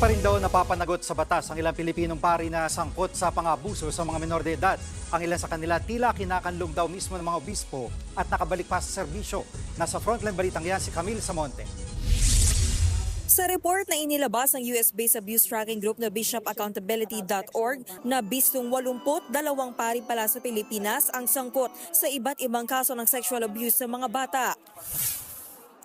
pa rin daw napapanagot sa batas ang ilang Pilipinong pari na sangkot sa pang-abuso sa mga menor de edad. Ang ilan sa kanila tila kinakanlong daw mismo ng mga obispo at nakabalik pa sa serbisyo. Nasa frontline balitang yan si Camille Samonte. Sa report na inilabas ng US-based abuse tracking group na bishopaccountability.org na bistong 82 pari pala sa Pilipinas ang sangkot sa iba't ibang kaso ng sexual abuse sa mga bata.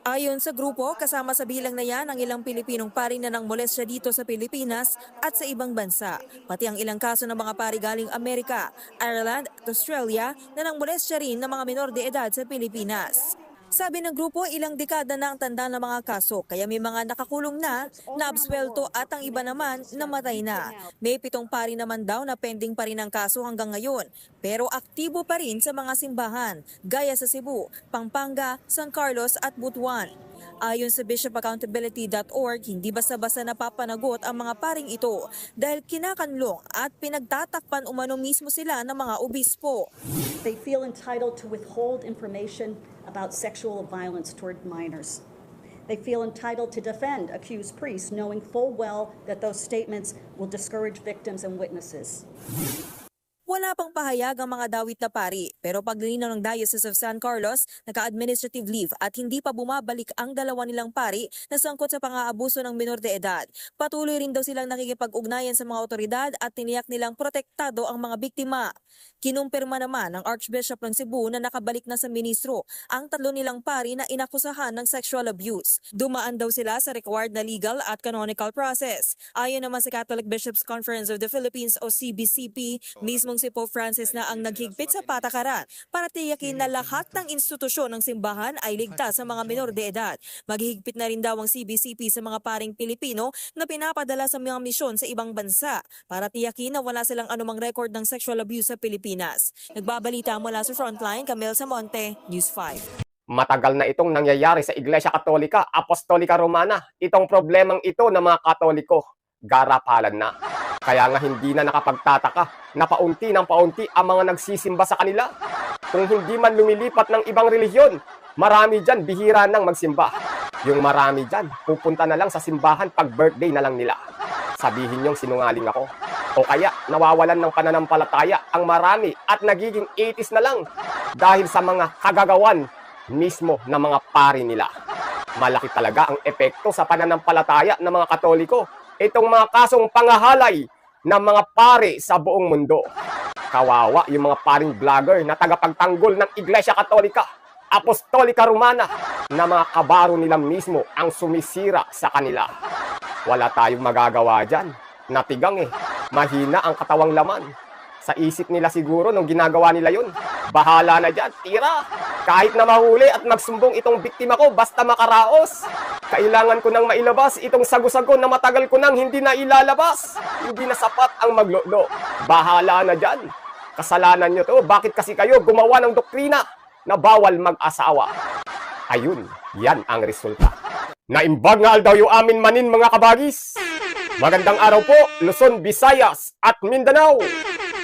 Ayon sa grupo, kasama sa bilang na yan ang ilang Pilipinong pari na nang molestya dito sa Pilipinas at sa ibang bansa. Pati ang ilang kaso ng mga pari galing Amerika, Ireland at Australia na nang molestya rin ng mga menor de edad sa Pilipinas. Sabi ng grupo, ilang dekada na ang tanda ng mga kaso, kaya may mga nakakulong na, naabswelto at ang iba naman namatay na. May 7 pari naman daw na pending pa rin ang kaso hanggang ngayon, pero aktibo pa rin sa mga simbahan, gaya sa Cebu, Pampanga, San Carlos at Butuan. Ayon sa bishopaccountability.org, hindi basta-basta napapanagot ang mga paring ito dahil kinakanlong at pinagtatakpan umano mismo sila ng mga obispo. They feel entitled to withhold information about sexual violence toward minors. They feel entitled to defend accused priests, knowing full well that those statements will discourage victims and witnesses. Wala pang pahayag ang mga dawit na pari, pero paglilinaw ng Diocese of San Carlos, naka-administrative leave at hindi pa bumabalik ang dalawa nilang pari na sangkot sa pang-aabuso ng menor de edad. Patuloy rin daw silang nakikipag-ugnayan sa mga otoridad at tiniyak nilang protektado ang mga biktima. Kinumpirma naman ng Archbishop ng Cebu na nakabalik na sa ministro ang 3 nilang pari na inakusahan ng sexual abuse. Dumaan daw sila sa required na legal at canonical process. Ayon naman sa Catholic Bishops' Conference of the Philippines o CBCP, mismong si Pope Francis na ang naghigpit sa patakaran para tiyakin na lahat ng institusyon ng simbahan ay ligtas sa mga menor de edad. Maghihigpit na rin daw ang CBCP sa mga paring Pilipino na pinapadala sa mga misyon sa ibang bansa para tiyakin na wala silang anumang record ng sexual abuse sa Pilipinas. Nagbabalita mula sa Frontline, Camille Samonte, News 5. Matagal na itong nangyayari sa Iglesia Katolika, Apostolika Romana. Itong problemang ito ng mga Katoliko, garapalan na. Kaya nga hindi na nakapagtataka na paunti ng paunti ang mga nagsisimba sa kanila. Kung hindi man lumilipat ng ibang relihiyon, marami dyan bihira nang magsimba. Yung marami dyan, pupunta na lang sa simbahan pag birthday na lang nila. Sabihin niyong sinungaling ako. O kaya nawawalan ng pananampalataya ang marami at nagiging 80s na lang dahil sa mga kagagawan mismo ng mga pari nila. Malaki talaga ang epekto sa pananampalataya ng mga Katoliko itong mga kasong pangahalay ng mga pari sa buong mundo. Kawawa yung mga paring vlogger na tagapagtanggol ng Iglesia Katolika, Apostolika Romana, na mga kabaro nila mismo ang sumisira sa kanila. Wala tayong magagawa dyan. Natigang mahina ang katawang laman. Sa isip nila siguro nung ginagawa nila yun, bahala na dyan, tira. Kahit na mahuli at magsumbong itong biktima ko, basta makaraos. Kailangan ko nang mailabas itong sago-sago na matagal ko nang hindi na ilalabas. Hindi na sapat ang maglolo. Bahala na dyan. Kasalanan nyo to. Bakit kasi kayo gumawa ng doktrina na bawal mag-asawa? Ayun, yan ang resulta. Naimbag nga daw yung amin manin mga kabagis. Magandang araw po, Luzon, Visayas at Mindanao.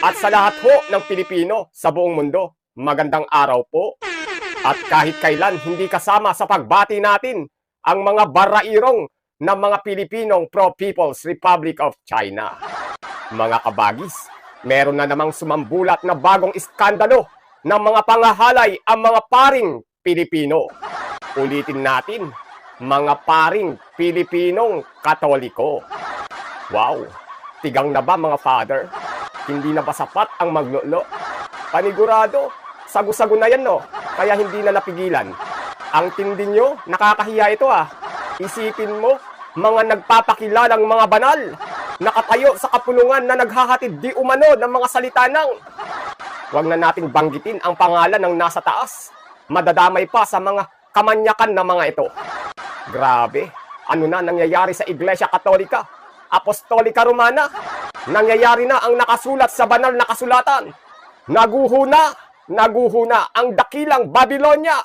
At sa lahat po ng Pilipino sa buong mundo, magandang araw po. At kahit kailan hindi kasama sa pagbati natin ang mga barairong ng mga Pilipinong pro-People's Republic of China. Mga kabagis, meron na namang sumambulat na bagong iskandalo ng mga pangahalay ang mga paring Pilipino. Ulitin natin, mga paring Pilipinong Katoliko. Wow, tigang na ba mga father? Hindi na ba sapat ang maglolo? Panigurado, sago-sago na yan no, kaya hindi na napigilan. Ang tindi nyo, nakakahiya ito Isipin mo, mga nagpapakilalang mga banal, nakatayo sa kapulungan na naghahatid di umano ng mga salita ng. Huwag na nating banggitin ang pangalan ng nasa taas. Madadamay pa sa mga kamanyakan na mga ito. Grabe, ano na nangyayari sa Iglesia Katolika, Apostolika Romana? Nangyayari na ang nakasulat sa banal na kasulatan. Naguhuna ang dakilang Babylonia.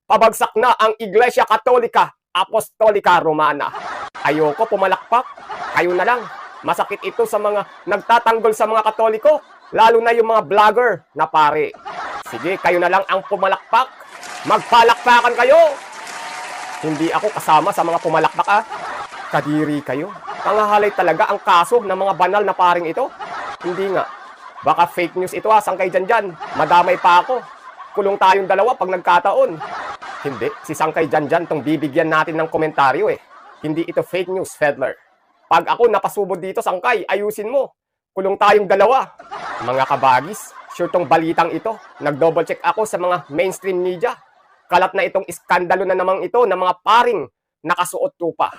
Pabagsak na ang Iglesia Katolika, Apostolika Romana. Ayoko pumalakpak. Kayo na lang. Masakit ito sa mga nagtatanggol sa mga Katoliko, lalo na yung mga vlogger na pare. Sige, kayo na lang ang pumalakpak. Magpalakpakan kayo. Hindi ako kasama sa mga pumalakpak Kadiri kayo. Pangahalay talaga ang kaso ng mga banal na paring ito. Hindi nga. Baka fake news ito Sangkay Janjan. Madamay pa ako. Kulong tayong dalawa pag nagkataon. Hindi, si Sangkay Janjan tong bibigyan natin ng komentaryo eh. Hindi ito fake news, Fedler. Pag ako napasubod dito, Sangkay, ayusin mo. Kulong tayong dalawa. Mga kabagis, sure tong balitang ito. Nag-double check ako sa mga mainstream media. Kalat na itong iskandalo na namang ito ng mga paring nakasuot tupa.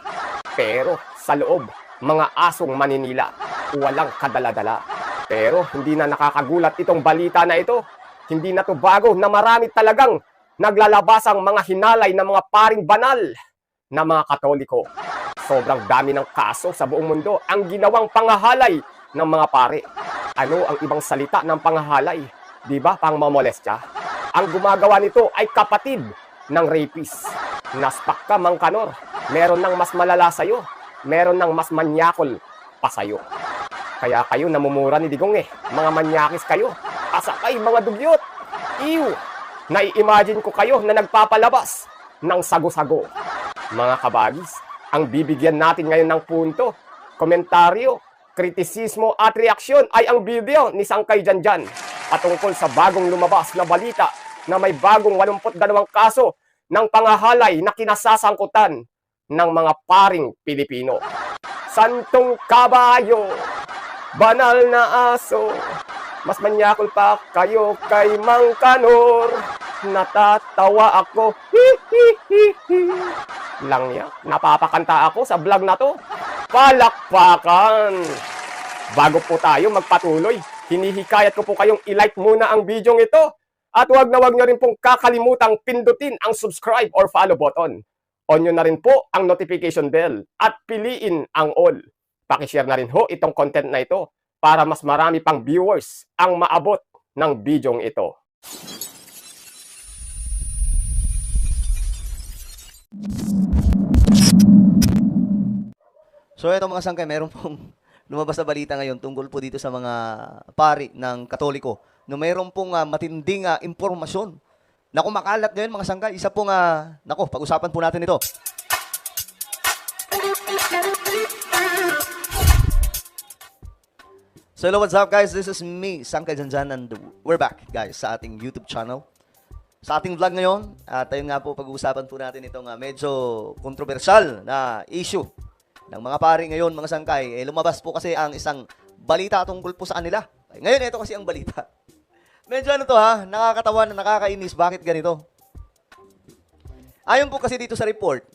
Pero sa loob, mga asong maninila, walang kadala-dala. Pero hindi na nakakagulat itong balita na ito. Hindi na to bago na marami talagang naglalabasang mga hinalay ng mga paring banal na mga Katoliko. Sobrang dami ng kaso sa buong mundo ang ginawang pangahalay ng mga pare. Ano ang ibang salita ng pangahalay? Di ba? Pangmamolestya. Ang gumagawa nito ay kapatid ng rapist. Naspak ka, Mang Kanor. Meron ng mas malala sa'yo. Meron ng mas manyakol pa sa'yo. Kaya kayo namumura ni Digong eh. Mga manyakis kayo. Asakay, mga dugyot. Ew! Nai-imagine ko kayo na nagpapalabas ng sago-sago. Mga kabagis, ang bibigyan natin ngayon ng punto, komentaryo, kritisismo at reaksyon ay ang video ni Sangkay Janjan patungkol sa bagong lumabas na balita na may bagong 82 kaso ng pangahalay na kinasasangkutan ng mga paring Pilipino. Santong kabayo, banal na aso, mas manyakol pa kayo kay Mang Kanor. Natatawa ako. Lang ya. Napapakanta ako sa vlog na to. Palakpakan! Bago po tayo magpatuloy, hinihikayat ko po kayong i-like muna ang video ito. At huwag na huwag nyo rin pong kakalimutang pindutin ang subscribe or follow button. On nyo na rin po ang notification bell at piliin ang all. Pakishare na rin ho itong content na ito para mas marami pang viewers ang maabot ng video ito. So ito mga sangkay, meron pong lumabas na balita ngayon tungkol po dito sa mga pari ng Katoliko na meron pong matinding impormasyon na kumakalat ngayon mga sangkay. Isa pong, pag-usapan po natin ito. So hello, what's up guys? This is me, Sangkay Janjan, and we're back guys sa ating YouTube channel. Sa ating vlog ngayon, at ayun nga po, pag-uusapan po natin itong medyo kontrobersyal na issue ng mga pari ngayon, mga sangkay. Lumabas po kasi ang isang balita tungkol po sa kanila. Ngayon, ito kasi ang balita. Medyo nakakatawa na nakakainis. Bakit ganito? Ayon po kasi dito sa report,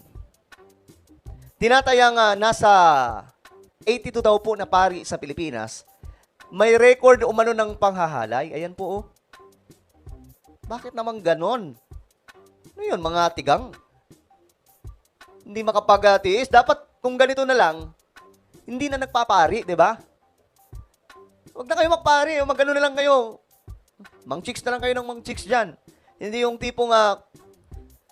tinatayang nasa 82 daw po na pari sa Pilipinas, may record umano ng panghahalay. Ayan po, oh. Bakit naman ganon? Ano yun, mga tigang? Hindi makapagtiis. Dapat, kung ganito na lang, hindi na nagpapari, di ba? Huwag na kayo magpari, magano na lang kayo. Mang chicks na lang kayo ng mang chicks dyan. Hindi yung tipong,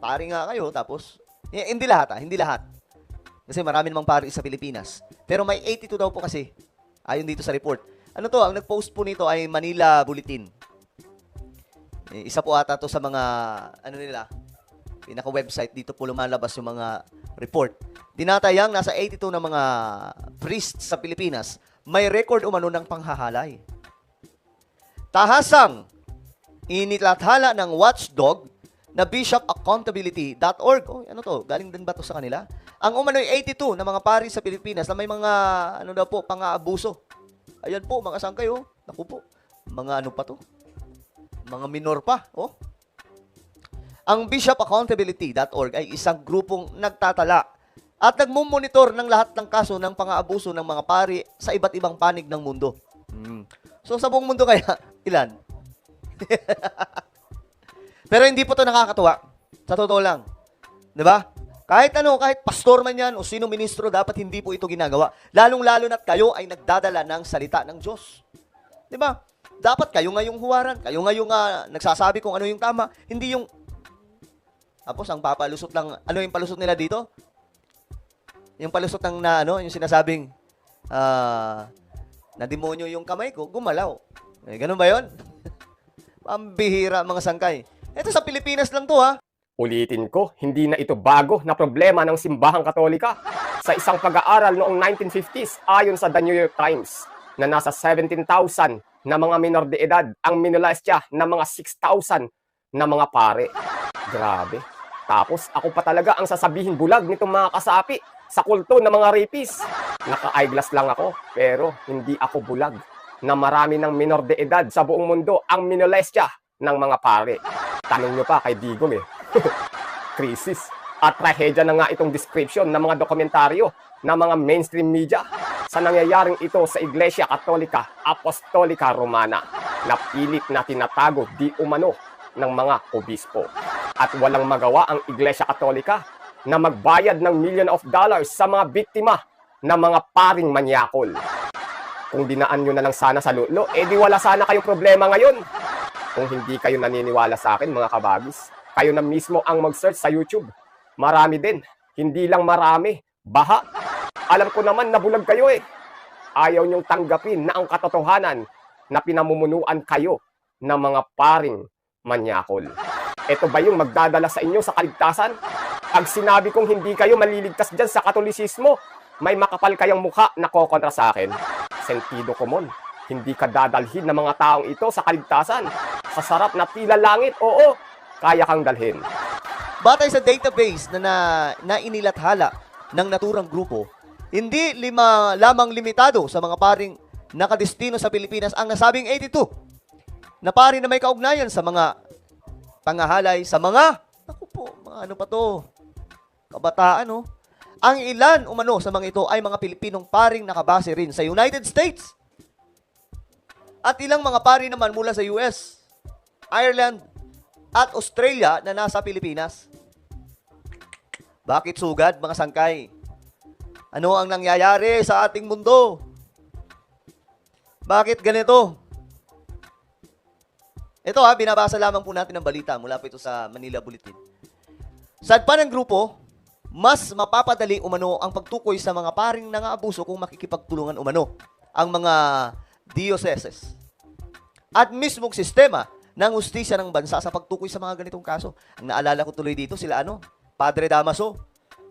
pari nga kayo, tapos, hindi lahat, hindi lahat. Kasi marami namang pari sa Pilipinas. Pero may 82 daw po kasi, ayon dito sa report. Ano to, ang nag-post po nito ay Manila Bulletin. Isa po ata to sa mga, pinaka-website, dito po lumalabas yung mga report. Tinatayang nasa 82 na mga priests sa Pilipinas, may record umano ng panghahalay. Tahasang inilathala ng watchdog na bishopaccountability.org. Oh, ano to? Galing din ba to sa kanila? Ang umano'y 82 na mga pari sa Pilipinas na may mga, pang-aabuso. Ayan po, mga sangkay, oh. Naku po. Mga pa to? Mga minor pa, oh. Ang bishopaccountability.org ay isang grupong nagtatala at nagmumonitor ng lahat ng kaso ng pang-aabuso ng mga pari sa iba't ibang panig ng mundo. So, sa buong mundo kaya, ilan? Pero hindi po ito nakakatuwa. Sa totoo lang. Diba? Kahit pastor man yan o sino ministro, dapat hindi po ito ginagawa. Lalong-lalo na't kayo ay nagdadala ng salita ng Diyos. Diba? Dapat kayo nga yung huwaran. Kayo nga yung nagsasabi kung ano yung tama. Hindi yung tapos ang papalusot lang, ano yung palusot nila dito? Yung palusot ng yung sinasabing na demonyo yung kamay ko, gumalaw. Ganun ba yun? Pambihira mga sangkay. Ito sa Pilipinas lang to, ha? Ulitin ko, hindi na ito bago na problema ng simbahang Katolika. Sa isang pag-aaral noong 1950s, ayon sa The New York Times, na nasa 17,000 na mga minor de edad ang minolestya ng mga 6,000 na mga pare. Grabe. Tapos ako pa talaga ang sasabihin bulag nitong mga kasapi sa kulto ng mga rapist. Naka-eyeglass lang ako, pero hindi ako bulag na marami ng minor de edad sa buong mundo ang minolestya ng mga pare. Tanong nyo pa kay Digong eh. Krisis at trahedya na nga itong description ng mga dokumentaryo ng mga mainstream media sa nangyayaring ito sa Iglesia Katolika Apostolika Romana na pilit na tinatago di umano ng mga obispo. At walang magawa ang Iglesia Katolika na magbayad ng $million sa mga biktima ng mga paring manyakol. Kung dinaan nyo na lang sana sa lulo, di wala sana kayong problema ngayon. Kung hindi kayo naniniwala sa akin mga kabagis, kayo na mismo ang mag-search sa YouTube. Marami din, hindi lang marami, baha. Alam ko naman na bulag kayo eh. Ayaw nyong tanggapin na ang katotohanan na pinamumunuan kayo ng mga paring manyakol. Ito ba yung magdadala sa inyo sa kaligtasan? Pag sinabi kong hindi kayo maliligtas dyan sa katolisismo, may makapal kayang mukha na kokontra sa akin. Sentido komon, hindi ka dadalhin ng mga taong ito sa kaligtasan. Sa sarap na tila langit, oo, kaya kang dalhin. Batay sa database na inilathala ng naturang grupo, hindi lamang limitado sa mga paring nakadestino sa Pilipinas ang nasabing 82 na pari na may kaugnayan sa mga pangahalay sa mga, ako po, mga ano pa to, kabataan, no? Ang ilan umano sa mga ito ay mga Pilipinong paring nakabase rin sa United States. At ilang mga pari naman mula sa US, Ireland, at Australia na nasa Pilipinas. Bakit sugad, mga sangkay? Ano ang nangyayari sa ating mundo? Bakit ganito? Ito binabasa lamang po natin ang balita mula po ito sa Manila Bulletin. Sa pa ng grupo, mas mapapadali umano ang pagtukoy sa mga paring nangaabuso kung makikipagtulungan umano ang mga dioceses at mismong sistema ng hustisya ng bansa sa pagtukoy sa mga ganitong kaso. Ang naalala ko tuloy dito sila Padre Damaso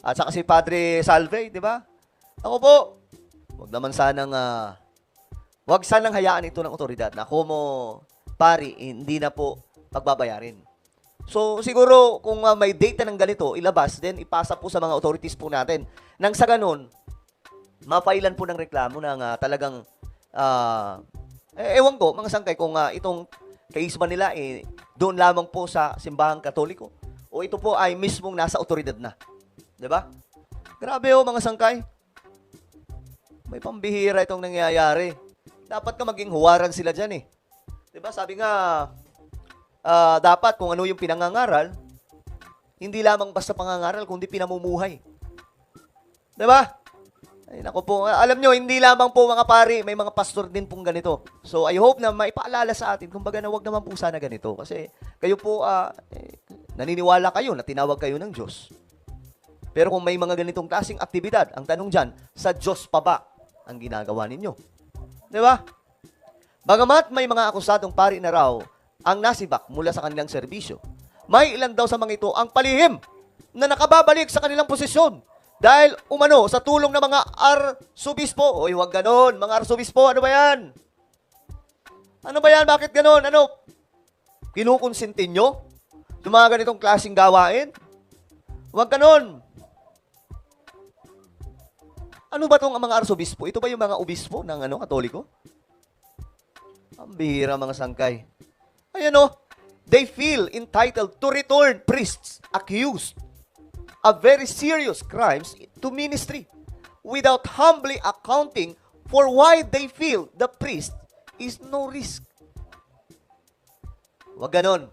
at saka si Padre Salve, di ba? Ako po, wag sanang hayaan ito ng otoridad na como pari, hindi na po pagbabayarin. So, siguro, kung may data ng ganito, ilabas, then ipasa po sa mga authorities po natin. Nang sa ganun, mapailan po ng reklamo ng talagang, ewan ko, mga sangkay, kung itong case ba nila, doon lamang po sa simbahang katoliko, o ito po ay mismong nasa otoridad na. Diba? Grabe mga sangkay. May pambihira itong nangyayari. Dapat ka maging huwaran sila dyan Diba? Sabi nga, dapat kung ano yung pinangangaral, hindi lamang basta pangangaral, kundi pinamumuhay. Diba? Ay, naku po. Alam nyo, hindi lamang po mga pari, may mga pastor din pong ganito. So, I hope na maipaalala sa atin, kumbaga na wag naman po sana ganito. Kasi kayo po, naniniwala kayo na tinawag kayo ng Diyos. Pero kung may mga ganitong klaseng aktibidad, ang tanong dyan, sa Diyos pa ba ang ginagawa ninyo? Diba? Bagamat may mga akusadong pari na raw ang nasibak mula sa kanilang serbisyo, may ilan daw sa mga ito ang palihim na nakababalik sa kanilang posisyon dahil umano sa tulong ng mga arsobispo. Oy, huwag ganon, mga arsobispo, ano ba yan? Ano ba yan? Bakit ganon? Kinukonsintin nyo? Yung mga ganitong klaseng gawain? Huwag ganon. Ano ba itong mga arsobispo? Ito ba yung mga obispo ng Katoliko? Ang bihira mga sangkay. Ayan they feel entitled to return priests accused of very serious crimes to ministry without humbly accounting for why they feel the priest is no risk. Huwag ganon.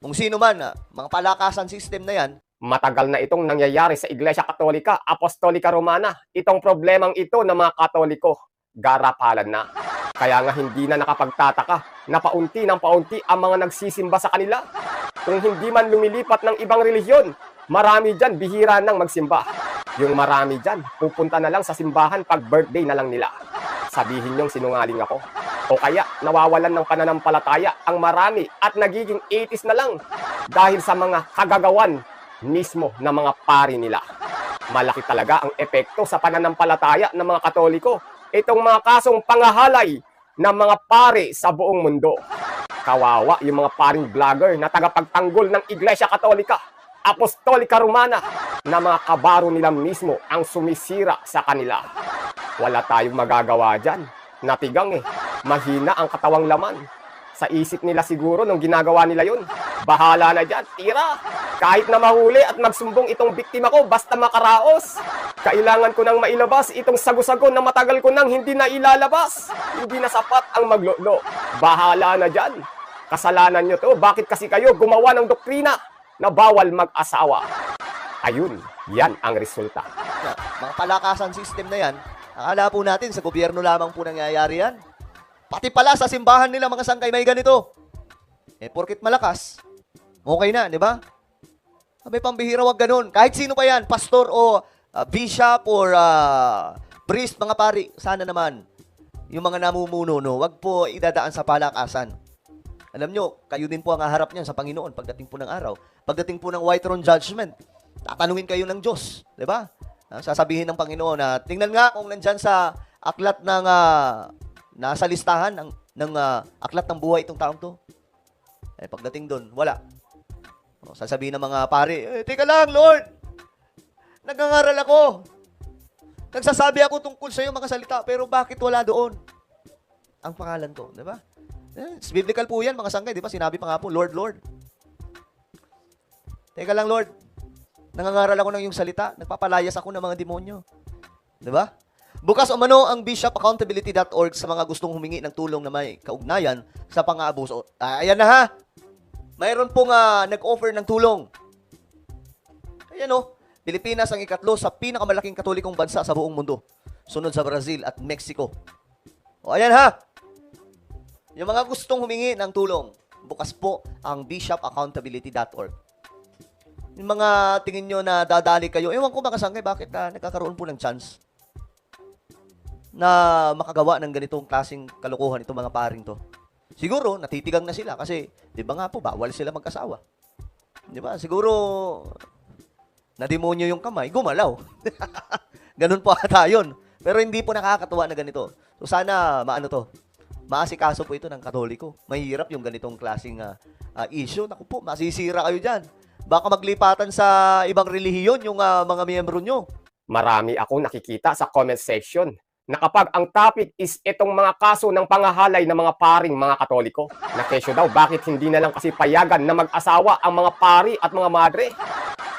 Kung sino man, mga palakasan system na yan, Matagal na itong nangyayari sa Iglesia Katolika Apostolika Romana. Itong problemang ito ng mga Katoliko, garapalan na. Kaya nga hindi na nakapagtataka na paunti ng paunti ang mga nagsisimba sa kanila. Kung hindi man lumilipat ng ibang relihiyon, marami dyan bihira nang magsimba. Yung marami dyan, pupunta na lang sa simbahan pag birthday na lang nila. Sabihin niyong sinungaling ako. O kaya nawawalan ng pananampalataya ang marami at nagiging 80s na lang dahil sa mga kagagawan mismo ng mga pari nila. Malaki talaga ang epekto sa pananampalataya ng mga Katoliko. Itong mga kasong pangahalay ng mga pari sa buong mundo. Kawawa yung mga paring vlogger na tagapagtanggol ng Iglesia Katolika, Apostolika Romana, na mga kabaro nila mismo ang sumisira sa kanila. Wala tayong magagawa dyan. Natigang mahina ang katawang laman. Sa isip nila siguro nung ginagawa nila yun. Bahala na dyan, tira! Kahit na mahuli at magsumbong itong biktima ko, basta makaraos. Kailangan ko nang mailabas itong sago-sago na matagal ko nang hindi na ilalabas. Hindi na sapat ang maglolo. Bahala na dyan. Kasalanan nyo to. Bakit kasi kayo gumawa ng doktrina na bawal mag-asawa? Ayun, yan ang resulta. Mga palakasan system na yan, akala po natin sa gobyerno lamang po nangyayari yan. Pati pala sa simbahan nila mga sangkay may ganito. Porkit malakas, okay na, di ba? May pambihira, wag ganun. Kahit sino pa yan, pastor o bishop or priest, mga pari, sana naman, yung mga namumuno, no, wag po idadaan sa palakasan. Alam nyo, kayo din po ang haharap niyan sa Panginoon pagdating po ng araw. Pagdating po ng white throne judgment, tatanungin kayo ng Diyos, di ba? Sasabihin ng Panginoon na, tingnan nga kung nandyan sa aklat ng, nasa listahan ng aklat ng buhay itong taong to. Pagdating doon, wala. Sasabihin ng mga pare, teka lang, Lord, nagangaral ako. Nagsasabi ako tungkol sa iyo mga salita, pero bakit wala doon ang pangalan ko, di ba? Biblical po yan, mga sangkay, di ba? Sinabi pa nga po, Lord, Lord. Teka lang, Lord, nangangaral ako ng iyong salita, nagpapalayas ako ng mga demonyo. Di ba? Bukas umano ang bishopaccountability.org sa mga gustong humingi ng tulong na may kaugnayan sa pang-aabuso. Ayan na ha. Mayroon pong nag-offer ng tulong. Ayan o. Pilipinas ang ikatlo sa pinakamalaking katolikong bansa sa buong mundo. Sunod sa Brazil at Mexico. O ayan ha. Yung mga gustong humingi ng tulong, bukas po ang bishopaccountability.org. Yung mga tingin nyo na dadali kayo, ewan ko mga sangkay, bakit nagkakaroon po ng chance na makagawa ng ganitong klaseng kalokohan itong mga paring to. Siguro, natitigang na sila kasi, di ba nga po, bawal sila mag-asawa. Di ba? Siguro, nademonyo yung kamay, gumalaw. Ganun po ata yun. Pero hindi po nakakatuwa na ganito. So sana, maasikaso po ito ng Katoliko. Mahirap yung ganitong klaseng issue. Naku po, masisira kayo dyan. Baka maglipatan sa ibang relihiyon yung mga miyembro nyo. Marami akong nakikita sa comment section na kapag ang topic is itong mga kaso ng pangahalay ng mga paring mga Katoliko, na kesyo daw bakit hindi na lang kasi payagan na mag-asawa ang mga pari at mga madre.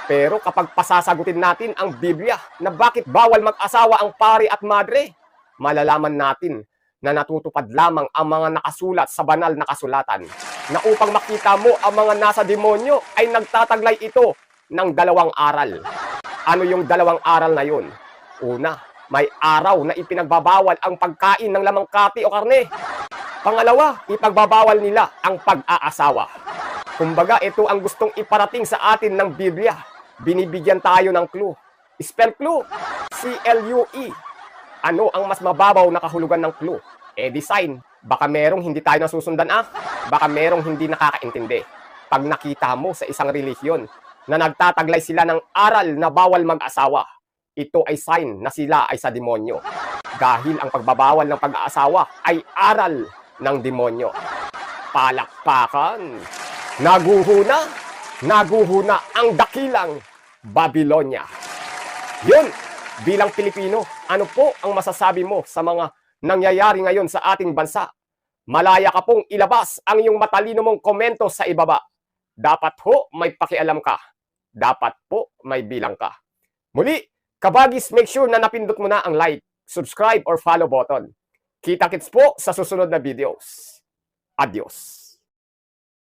Pero kapag pasasagutin natin ang Biblia na bakit bawal mag-asawa ang pari at madre, malalaman natin na natutupad lamang ang mga nakasulat sa banal na kasulatan, na upang makita mo ang mga nasa demonyo ay nagtataglay ito ng dalawang aral. Ano yung dalawang aral na yun? Una, may araw na ipinagbabawal ang pagkain ng lamang kati o karne. Pangalawa, ipagbabawal nila ang pag-aasawa. Kumbaga, ito ang gustong iparating sa atin ng Biblia. Binibigyan tayo ng clue. Spell clue. C-L-U-E. Ano ang mas mababaw na kahulugan ng clue? Design. Baka merong hindi tayo nasusundan Baka merong hindi nakakaintindi. Pag nakita mo sa isang relihiyon na nagtataglay sila ng aral na bawal mag-asawa, ito ay sign na sila ay sa demonyo. Dahil ang pagbabawal ng pag-aasawa ay aral ng demonyo. Palakpakan. Naguhuna ang dakilang Babylonia. Yun, bilang Pilipino, ano po ang masasabi mo sa mga nangyayari ngayon sa ating bansa? Malaya ka pong ilabas ang iyong matalino mong komento sa ibaba. Dapat ho may pakialam ka. Dapat po may bilang ka. Muli, kabagis, make sure na napindot mo na ang like, subscribe, or follow button. Kita-kits po sa susunod na videos. Adios.